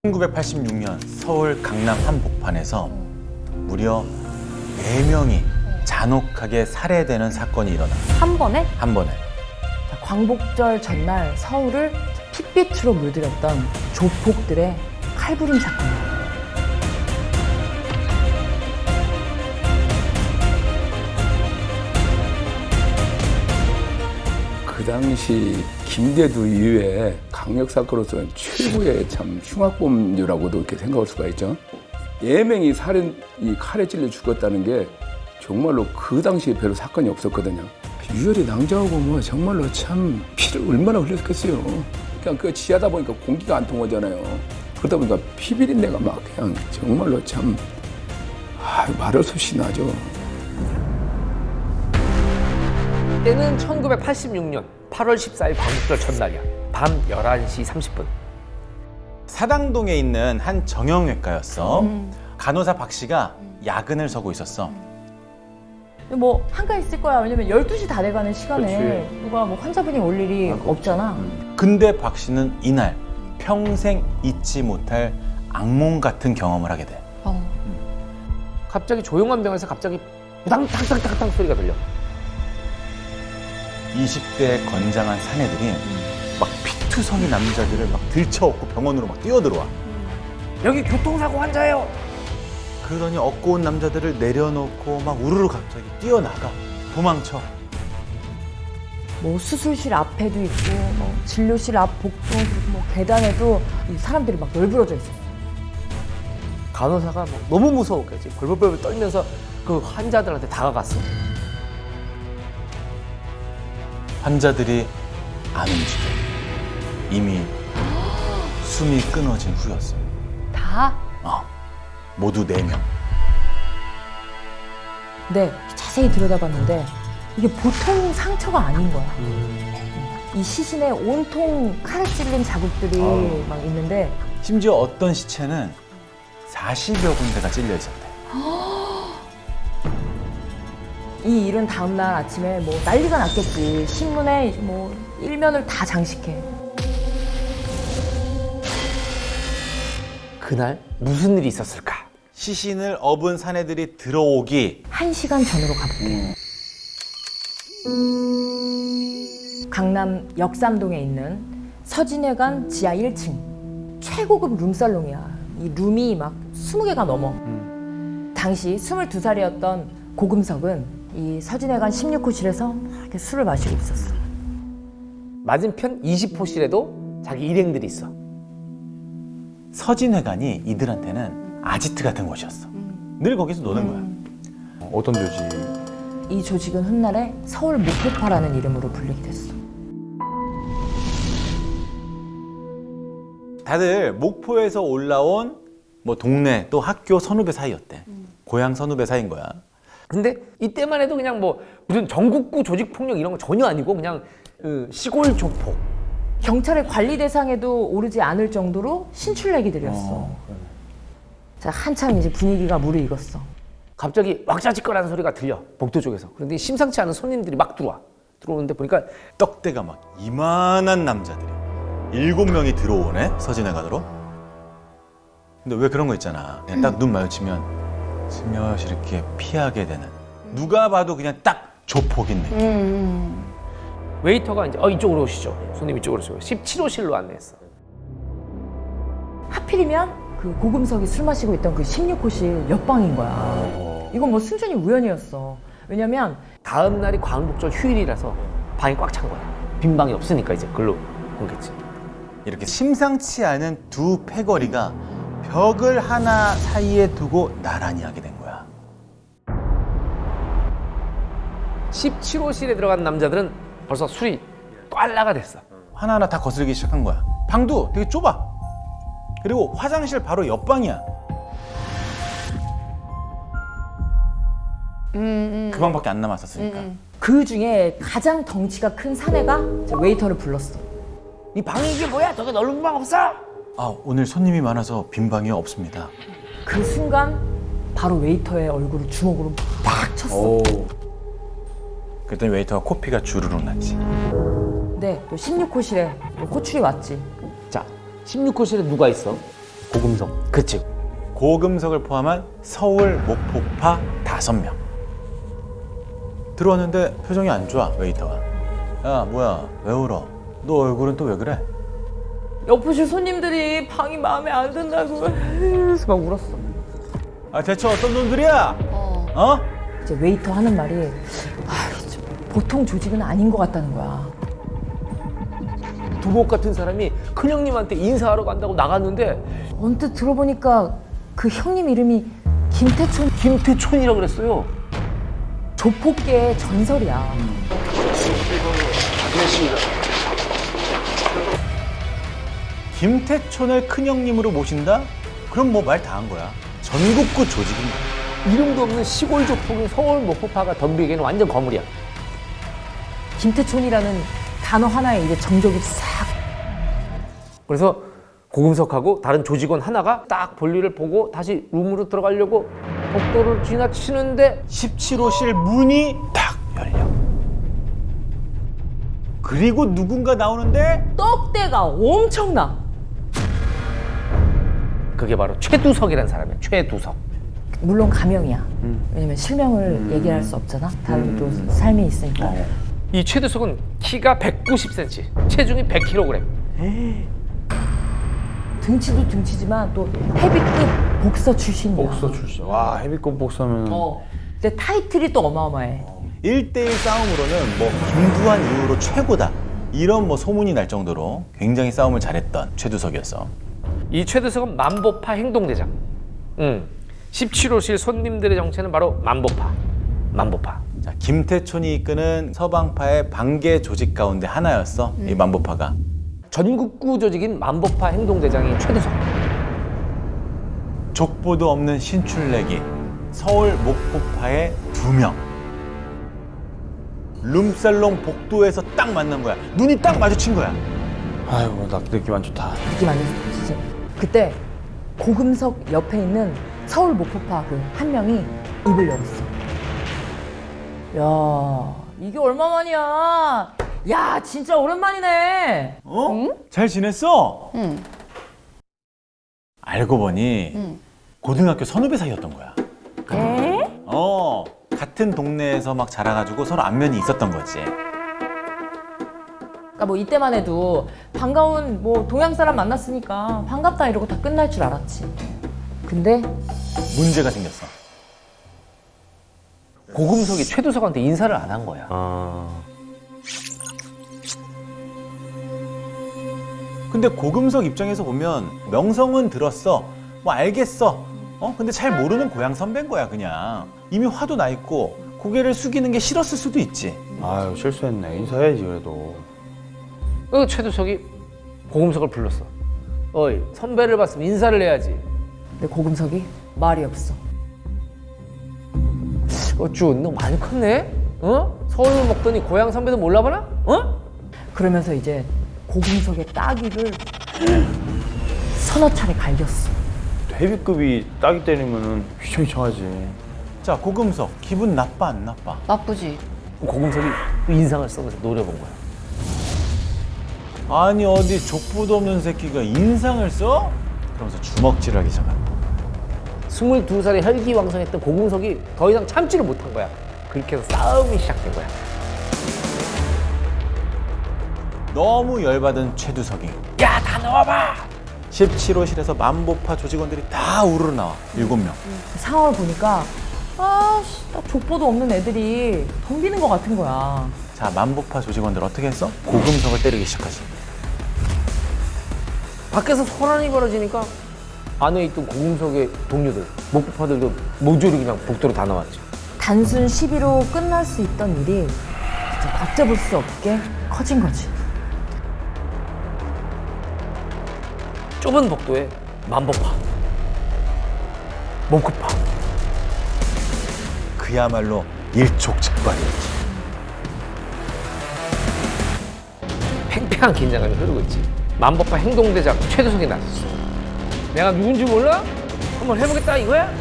1986년 서울 강남 한복판에서 무려 4명이 잔혹하게 살해되는 사건이 일어나. 한 번에? 한 번에. 자, 광복절 전날 서울을 핏빛으로 물들였던 조폭들의 칼부림 사건이에요. 그 당시 김대두 이후에 강력사건으로서는 최고의 참 흉악범죄라고도 이렇게 생각할 수가 있죠. 4명이 이 칼에 찔려 죽었다는 게 정말로 그 당시에 별로 사건이 없었거든요. 유혈이 낭자하고 뭐 정말로 참 피를 얼마나 흘렸겠어요. 그냥 그 지하다 보니까 공기가 안 통하잖아요. 그러다 보니까 피비린내가 막 그냥 정말로 참 말할 수 없이 나죠. 때는 1986년 8월 14일 광복절 전날이야. 밤 11시 30분. 사당동에 있는 한 정형외과였어. 간호사 박 씨가 야근을 서고 있었어. 뭐 한가 있을 거야. 왜냐면 12시 다 돼가는 시간에 누가 뭐 환자분이 올 일이 없잖아. 근데 박 씨는 이날 평생 잊지 못할 악몽 같은 경험을 하게 돼. 갑자기 조용한 병원에서 갑자기 우당탕탕탕탕 소리가 들려. 20대 건장한 사내들이 막 피투성이 남자들을 막 들쳐업고 병원으로 막 뛰어들어와. 여기 교통사고 환자예요. 그러더니 업고 온 남자들을 내려놓고 막 우르르 갑자기 뛰어나가. 도망쳐. 뭐 수술실 앞에도 있고 뭐 진료실 앞 복도 그리고 뭐 계단에도 이 사람들이 막 널브러져 있었어. 간호사가 뭐 너무 무서웠겠지. 벌벌벌 떨면서 그 환자들한테 다가갔어. 환자들이 안 움직여. 이미 숨이 끊어진 후였어. 다? 모두 4명. 네, 자세히 들여다봤는데 이게 보통 상처가 아닌 거야. 이 시신에 온통 칼에 찔린 자국들이 막 있는데 심지어 어떤 시체는 40여 군데가 찔려 있었대. 이 일은 다음날 아침에 뭐 난리가 났겠지. 신문에 뭐 일면을 다 장식해. 그날 무슨 일이 있었을까? 시신을 업은 사내들이 들어오기 1시간 전으로 가볼게. 강남 역삼동에 있는 서진회관 지하 1층. 최고급 룸살롱이야. 이 룸이 막 20개가 넘어. 당시 22살이었던 고금석은 이 서진회관 16호실에서 이렇게 술을 마시고 있었어. 맞은편 20호실에도 자기 일행들이 있어. 서진회관이 이들한테는 아지트 같은 곳이었어. 늘 거기서 노는 거야. 어떤 조직? 이 조직은 훗날에 서울 목포파라는 이름으로 불리게 됐어. 다들 목포에서 올라온 뭐 동네 또 학교 선후배 사이였대. 고향 선후배 사이인 거야. 근데 이때만 해도 그냥 뭐 무슨 전국구 조직폭력 이런 거 전혀 아니고 그냥 시골 조폭. 경찰의 관리 대상에도 오르지 않을 정도로 신출내기들이었어. 자, 한참 이제 분위기가 무르익었어. 갑자기 왁자지껄하는 소리가 들려. 복도 쪽에서. 그런데 심상치 않은 손님들이 막 들어오는데 보니까 떡대가 막 이만한 남자들이 7명이 들어오네, 서진회관으로. 근데 왜 그런 거 있잖아. 그냥 딱 눈 마주치면 스며시 이렇게 피하게 되는. 누가 봐도 그냥 딱 조폭인 느낌. 웨이터가 이제 이쪽으로 오시죠. 손님 이쪽으로 오시고 17호실로 안내했어. 하필이면 그 고금석이 술 마시고 있던 그 16호실 옆방인 거야. 이건 뭐 순전히 우연이었어. 왜냐면 다음 날이 광복절 휴일이라서 방이 꽉 찬 거야. 빈 방이 없으니까 이제 글로 옮겼지. 이렇게 심상치 않은 두 패거리가 벽을 하나 사이에 두고 나란히 하게 된 거야. 17호실에 들어간 남자들은 벌써 술이 꽐라가 됐어. 하나하나 다 거슬기 시작한 거야. 방도 되게 좁아. 그리고 화장실 바로 옆방이야. 그 방밖에 안 남았었으니까. 그 중에 가장 덩치가 큰 사내가 이제 웨이터를 불렀어. 이 방이 이게 뭐야? 저기 넓은 방 없어? 오늘 손님이 많아서 빈 방이 없습니다. 그 순간 바로 웨이터의 얼굴을 주먹으로 팍 쳤어. 그랬더니 웨이터가 코피가 주르륵 났지. 근데 또 16호실에 호출이 왔지. 자, 16호실에 누가 있어? 고금석. 그치. 고금석을 포함한 서울 목포파 5명. 들어왔는데 표정이 안 좋아, 웨이터가. 야, 뭐야, 왜 울어? 너 얼굴은 또 왜 그래? 옆부실 손님들이 방이 마음에 안 든다고 그래서 막 울었어. 아, 대체 어떤 놈들이야? 어? 이제 웨이터 하는 말이 보통 조직은 아닌 것 같다는 거야. 두목 같은 사람이 큰형님한테 인사하러 간다고 나갔는데 언뜻 들어보니까 그 형님 이름이 김태촌. 김태촌이라고 그랬어요. 조폭계의 전설이야. 김태촌을 큰형님으로 모신다? 그럼 뭐 말 다 한 거야. 전국구 조직입니다. 이름도 없는 시골 조폭인 서울 목포파가 덤비기에는 완전 거물이야. 김태촌이라는 단어 하나에 이제 정적이 싹. 그래서 고금석하고 다른 조직원 하나가 딱 볼일을 보고 다시 룸으로 들어가려고 복도를 지나치는데 17호실 문이 딱 열려. 그리고 누군가 나오는데 떡대가 엄청나. 그게 바로 최두석이라는 사람이야. 최두석. 물론 가명이야. 왜냐면 실명을 얘기할 수 없잖아. 다른 또 삶이 있으니까. 이 최두석은 키가 190cm, 체중이 100kg. 등치도 등치지만 또 헤비급 복서 출신이야. 출신. 와, 헤비급 복서면 근데 타이틀이 또 어마어마해. 1대1 싸움으로는 뭐 김두한 이후로 최고다. 이런 뭐 소문이 날 정도로 굉장히 싸움을 잘했던 최두석이었어. 이 최두석은 만보파 행동대장. 17호실 손님들의 정체는 바로 만보파. 만보파. 자, 김태촌이 이끄는 서방파의 반개 조직 가운데 하나였어. 이 만보파가. 전국구 조직인 만보파 행동대장이 최두석. 족보도 없는 신출내기. 서울 목포파의 2명. 룸살롱 복도에서 딱 만난 거야. 눈이 딱 마주친 거야. 아이고, 나 느낌 안 좋다. 느낌 안 좋지. 그때 고금석 옆에 있는 서울 목포파 그 한 명이 입을 열었어. 야, 이게 얼마만이야? 야, 진짜 오랜만이네. 어? 잘 지냈어? 응. 알고 보니 고등학교 선후배 사이였던 거야. 에? 같은 동네에서 막 자라가지고 서로 안면이 있었던 거지. 그러니까 뭐 이때만 해도 반가운 뭐 동양 사람 만났으니까 반갑다 이러고 다 끝날 줄 알았지. 근데 문제가 생겼어. 고금석이 최두석한테 인사를 안 한 거야. 근데 고금석 입장에서 보면 명성은 들었어. 뭐 알겠어. 근데 잘 모르는 고향 선배인 거야 그냥. 이미 화도 나 있고 고개를 숙이는 게 싫었을 수도 있지. 아유, 실수했네. 인사해야지, 그래도. 그 최두석이 고금석을 불렀어. 어이, 선배를 봤으면 인사를 해야지. 근데 고금석이 말이 없어. 어쭈, 너 많이 컸네? 서울을 먹더니 고향 선배도 몰라보나? 그러면서 이제 고금석의 따귀를 서너 차례 갈겼어. 헤비급이 따기 때리면은 휘청휘청하지. 자, 고금석 기분 나빠 안 나빠? 나쁘지. 고금석이 그 인상을 써서 노려본 거야. 아니 어디 족보도 없는 새끼가 인상을 써? 그러면서 주먹질하기 시작한다. 22살에 혈기왕성했던 고금석이 더 이상 참지를 못한 거야. 그렇게 해서 싸움이 시작된 거야. 너무 열받은 최두석이 야, 다 넣어봐! 17호실에서 만보파 조직원들이 다 우르르 나와. 7명. 상황을 보니까 딱 족보도 없는 애들이 덤비는 것 같은 거야. 자, 만보파 조직원들 어떻게 했어? 고금석을 때리기 시작하지. 밖에서 소란이 벌어지니까 안에 있던 고금석의 동료들, 목포파들도 모조리 그냥 복도로 다 나왔지. 단순 시비로 끝날 수 있던 일이 진짜 걷잡을 수 없게 커진 거지. 좁은 복도에 만보파, 목포파. 그야말로 일촉즉발이었지. 팽팽한 긴장감이 흐르고 있지. 만보파 행동대장 최두석이 나섰어. 내가 누군지 몰라? 한번 해보겠다 이거야?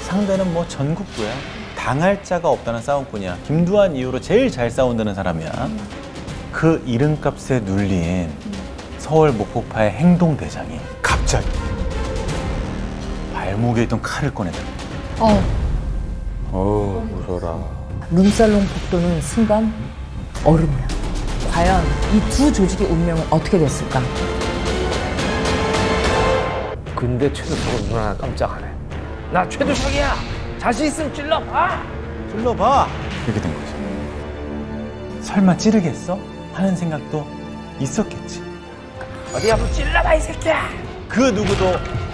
상대는 뭐 전국구야. 당할 자가 없다는 싸움꾼이야. 김두한 이후로 제일 잘 싸운다는 사람이야. 그 이름값에 눌린 서울 목포파의 행동대장이 갑자기 갑자기 발목에 있던 칼을 꺼내더라. 어우 무서워라. 룸살롱 폭도는 순간 얼음이야. 과연 이 두 조직의 운명은 어떻게 됐을까? 근데 최두석은 눈 하나 깜짝 안 해. 나 최두석이야. 자신 있으면 찔러봐. 찔러봐. 이렇게 된 거지. 설마 찌르겠어? 하는 생각도 있었겠지. 어디 한번 찔러봐 이 새끼야. 그 누구도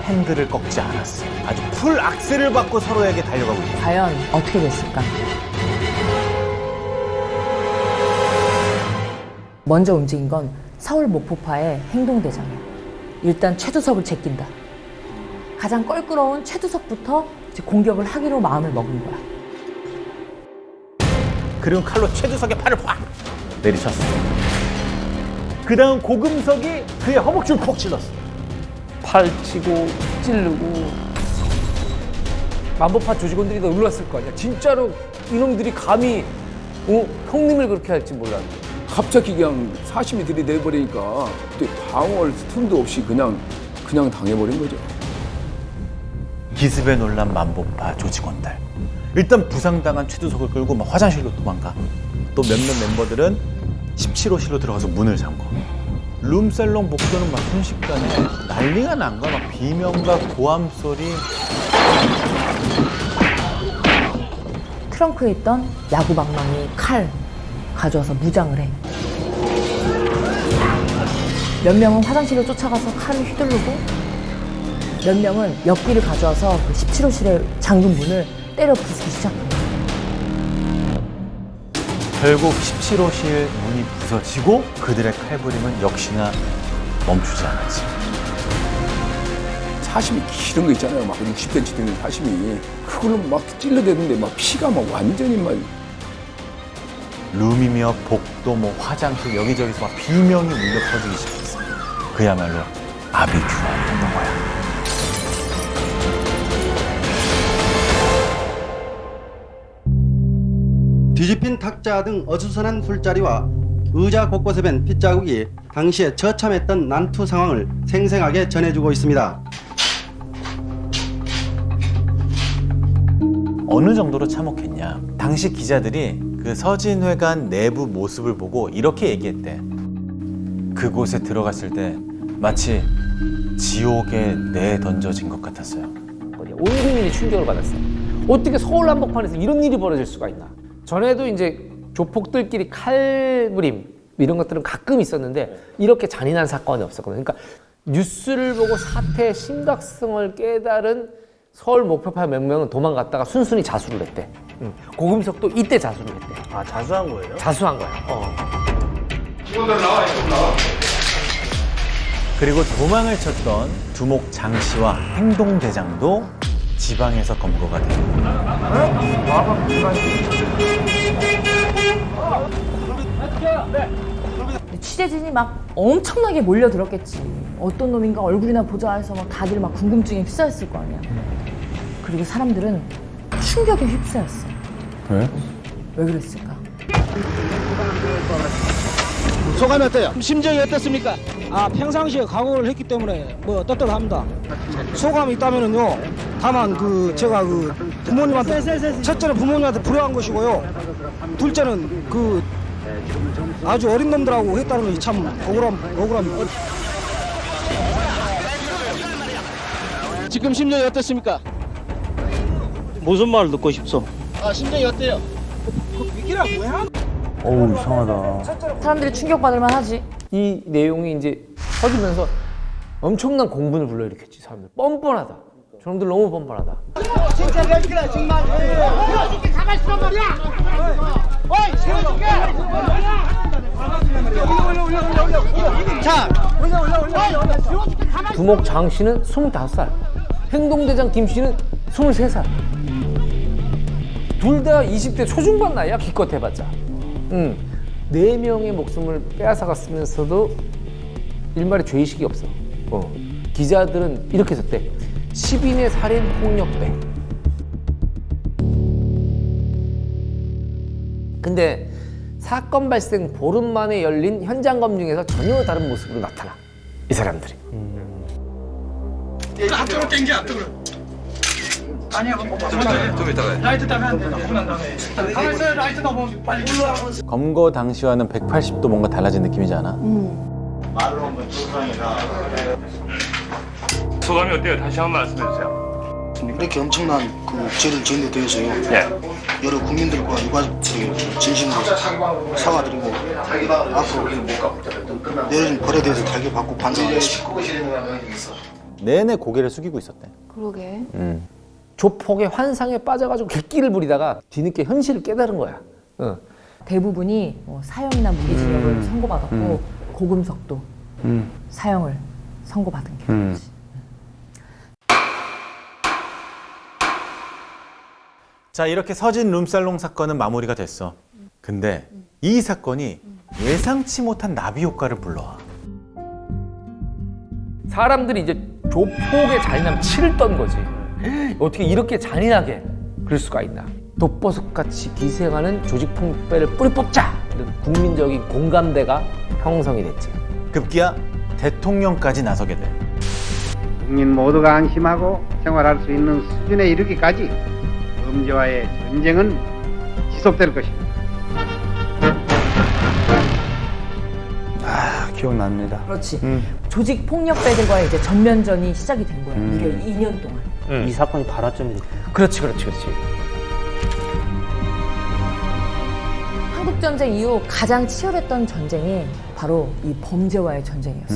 핸들을 꺾지 않았어. 아주 풀 악셀을 받고 서로에게 달려가고 있다. 과연 어떻게 됐을까? 먼저 움직인 건 서울 목포파의 행동대장이야. 일단 최두석을 제낀다. 가장 껄끄러운 최두석부터 이제 공격을 하기로 마음을 먹은 거야. 그리고 칼로 최두석의 팔을 확 내리쳤어. 그 다음 고금석이 그의 허벅지를 푹 찔렀어. 팔 치고 찌르고 만보파 조직원들이 더 놀랐을 거 아니야. 진짜로 이놈들이 감히 형님을 그렇게 할지 몰랐는데. 갑자기 그냥 사심이 들이대버리니까 그때 방어할 틈도 없이 그냥 당해버린 거죠. 기습에 놀란 만보파 조직원들. 일단 부상당한 최두석을 끌고 막 화장실로 도망가. 또 몇몇 멤버들은 17호실로 들어가서 문을 잠궈. 룸살롱 복도는 막 순식간에 난리가 난 거야. 막 비명과 고함 소리. 트렁크에 있던 야구방망이 칼 가져와서 무장을 해. 몇 명은 화장실로 쫓아가서 칼을 휘두르고 몇 명은 엽기를 가져와서 그 17호실의 잠근 문을 때려 부수기 시작해. 결국 17호실 문이 부서지고 그들의 칼부림은 역시나 멈추지 않았지. 사심이 길은 거 있잖아요. 막 60cm 되는 사심이. 그걸로 막 찔러대는데 막 피가 막 완전히 막. 룸이며 복도, 뭐 화장실 여기저기서 막 비명이 울려 퍼지기 시작했어. 그야말로 아비규환이었던 거야. 뒤집힌 탁자 등 어수선한 술자리와 의자 곳곳에 밴 핏자국이 당시에 처참했던 난투 상황을 생생하게 전해주고 있습니다. 어느 정도로 참혹했냐. 당시 기자들이 그 서진회관 내부 모습을 보고 이렇게 얘기했대. 그곳에 들어갔을 때 마치 지옥에 내던져진 것 같았어요. 온 국민이 충격을 받았어요. 어떻게 서울 한복판에서 이런 일이 벌어질 수가 있나. 전에도 이제 조폭들끼리 칼부림 이런 것들은 가끔 있었는데 이렇게 잔인한 사건이 없었거든요. 그러니까 뉴스를 보고 사태의 심각성을 깨달은 서울 목표파 몇 명은 도망갔다가 순순히 자수를 했대. 고금석도 이때 자수를 했대. 아 자수한 거예요? 자수한 거야. 그리고 도망을 쳤던 두목 장 씨와 행동대장도 지방에서 검거가 돼요. 취재진이 막 엄청나게 몰려들었겠지. 어떤 놈인가 얼굴이나 보자 해서 막 다들 막 궁금증에 휩싸였을 거 아니야. 그리고 사람들은 충격에 휩싸였어. 왜? 왜 그랬을까? 소감이 어때요? 심정이 어떻습니까? 평상시에 각오를 했기 때문에 뭐 떳떳합니다. 소감이 있다면은요. 다만 제가 부모님한테 첫째는 부모님한테 불효한 것이고요. 둘째는 아주 어린 놈들하고 했다는 것이 참 억울합니다. 지금 심정이 어떻습니까? 무슨 말을 듣고 싶소? 심정이 어때요? 어우 이상하다. 사람들이 충격받을 만하지. 이 내용이 이제 터지면서 엄청난 공분을 불러일으켰지. 사람들 뻔뻔하다. 저놈들 너무 뻔뻔하다. 두목 장 씨는 25살, 행동대장 김 씨는 23살. 둘 다 20대 초중반 나이야, 기껏 해봤자. 4명의 목숨을 빼앗아갔으면서도 일말의 죄의식이 없어. 기자들은 이렇게 썼대. 10인의 살인 폭력배. 근데 사건 발생 보름 만에 열린 현장 검증에서 전혀 다른 모습으로 나타나. 이 사람들이. 앞으로 당겨 앞으로. 아니야. 좀 이따가. 라이트 따면 안 돼. 혼난 다음에. 가만히 있어요. 라이트 너무 빨리 올라와. 검거 당시와는 180도 뭔가 달라진 느낌이지 않아? 소감이 어때요? 다시 한번 말씀해 주세요. 이렇게 엄청난 그 죄를 지은 데 대해서요. 여러 국민들과 유가족들에게 진심으로 사과드리고 앞으로 내려진 벌에 대해서 달게 받고 반성하겠습니다. 내내 고개를 숙이고 있었대. 그러게. 조폭의 환상에 빠져가지고 객기를 부리다가 뒤늦게 현실을 깨달은 거야. 대부분이 뭐 사형이나 무기징역을 선고받았고 고금속도 사형을 선고받은 경우지. 자, 이렇게 서진 룸살롱 사건은 마무리가 됐어. 근데 이 사건이 예상치 못한 나비 효과를 불러와. 사람들이 이제 조폭의 잔인함 치를 떤 거지. 어떻게 이렇게 잔인하게 그럴 수가 있나. 독버섯같이 기생하는 조직폭력배를 뿌리 뽑자! 이런 국민적인 공감대가 형성이 됐지. 급기야 대통령까지 나서게 돼. 국민 모두가 안심하고 생활할 수 있는 수준에 이르기까지 범죄와의 전쟁은 지속될 것입니다. 아, 기억납니다. 그렇지. 조직 폭력배들과의 이제 전면전이 시작이 된 거야. 이게 2년 동안. 이 사건이 발화점이 됐고. 그렇지. 한국 전쟁 이후 가장 치열했던 전쟁이 바로 이 범죄와의 전쟁이었어.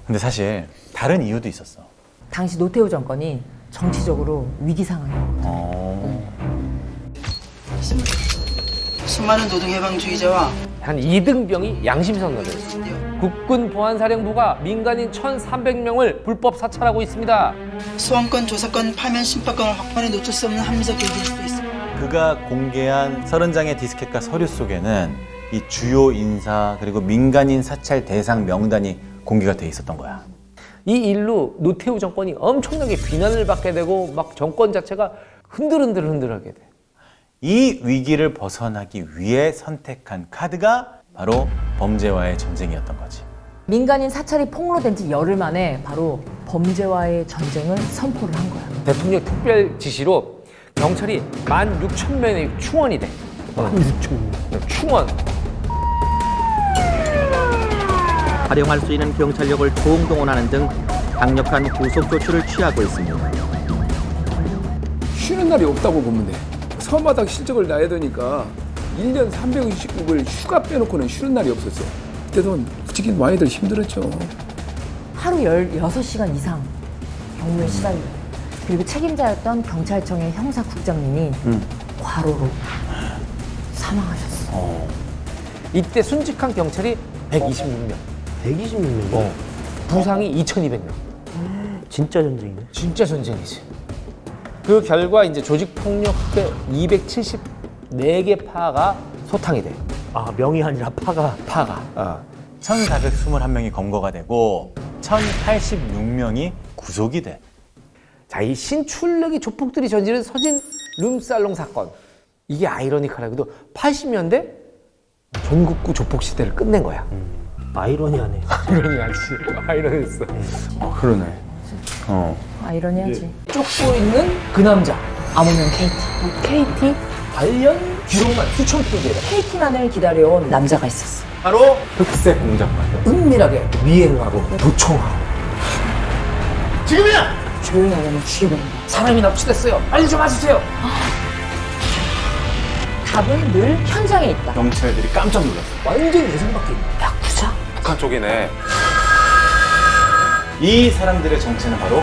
근데 사실 다른 이유도 있었어. 당시 노태우 정권이 정치적으로 위기 상황이었거든. 수많은 노동해방주의자와 한 2등병이 양심선언을 했어. 국군 보안사령부가 민간인 1,300명을 불법 사찰하고 있습니다. 소환권, 조사권, 파면, 심파권 확보에 놓칠 수 없는 합리적 결과일 수도 있습니다. 그가 공개한 30장의 디스켓과 서류 속에는 이 주요 인사 그리고 민간인 사찰 대상 명단이 공개가 돼 있었던 거야. 이 일로 노태우 정권이 엄청나게 비난을 받게 되고 막 정권 자체가 흔들하게 돼. 이 위기를 벗어나기 위해 선택한 카드가 바로 범죄와의 전쟁이었던 거지. 민간인 사찰이 폭로된 지 열흘 만에 바로 범죄와의 전쟁을 선포를 한 거야. 대통령 특별 지시로 경찰이 16,000명의 충원이 돼. 16,000명. 충원. 활용할 수 있는 경찰력을 총동원하는 등 강력한 구속 조치를 취하고 있습니다. 쉬는 날이 없다고 보면 돼. 서마다 실적을 놔야 되니까 1년 365일 휴가 빼놓고는 쉬는 날이 없었어. 그때도 솔직히 많이들 힘들었죠. 하루 16시간 이상 경무에 시달려. 그리고 책임자였던 경찰청의 형사국장님이 과로로 사망하셨어. 이때 순직한 경찰이 126명. 126명. 부상이 2,200명. 진짜 전쟁이네. 진짜 전쟁이지. 그 결과 이제 조직폭력배 274개 파가 소탕이 돼. 아, 명이 아니라 파가. 1,421명이 검거가 되고 1,086명이 구속이 돼. 자, 이 신출내기 조폭들이 저지른 서진 룸살롱 사건. 이게 아이러니컬하게도 80년대 전국구 조폭 시대를 끝낸 거야. 아이러니하네. 아이러니했어. 그러네. 아이러니하지. 쫓고 있는 그 남자. 아무명 KT. KT? 관련 기록만 수천 페이지에 KT만을 기다려온 남자가 있었어. 바로 흑색 공작만 은밀하게 미행하고 도청하고. 지금이야! 조용히 안 하면 죽여버린다. 사람이 납치됐어요. 빨리 좀 와주세요. 답은 늘 현장에 있다. 경찰들이 깜짝 놀랐어. 완전 예상 밖에 있네. 야쿠자? 북한 쪽이네. 이 사람들의 정체는 바로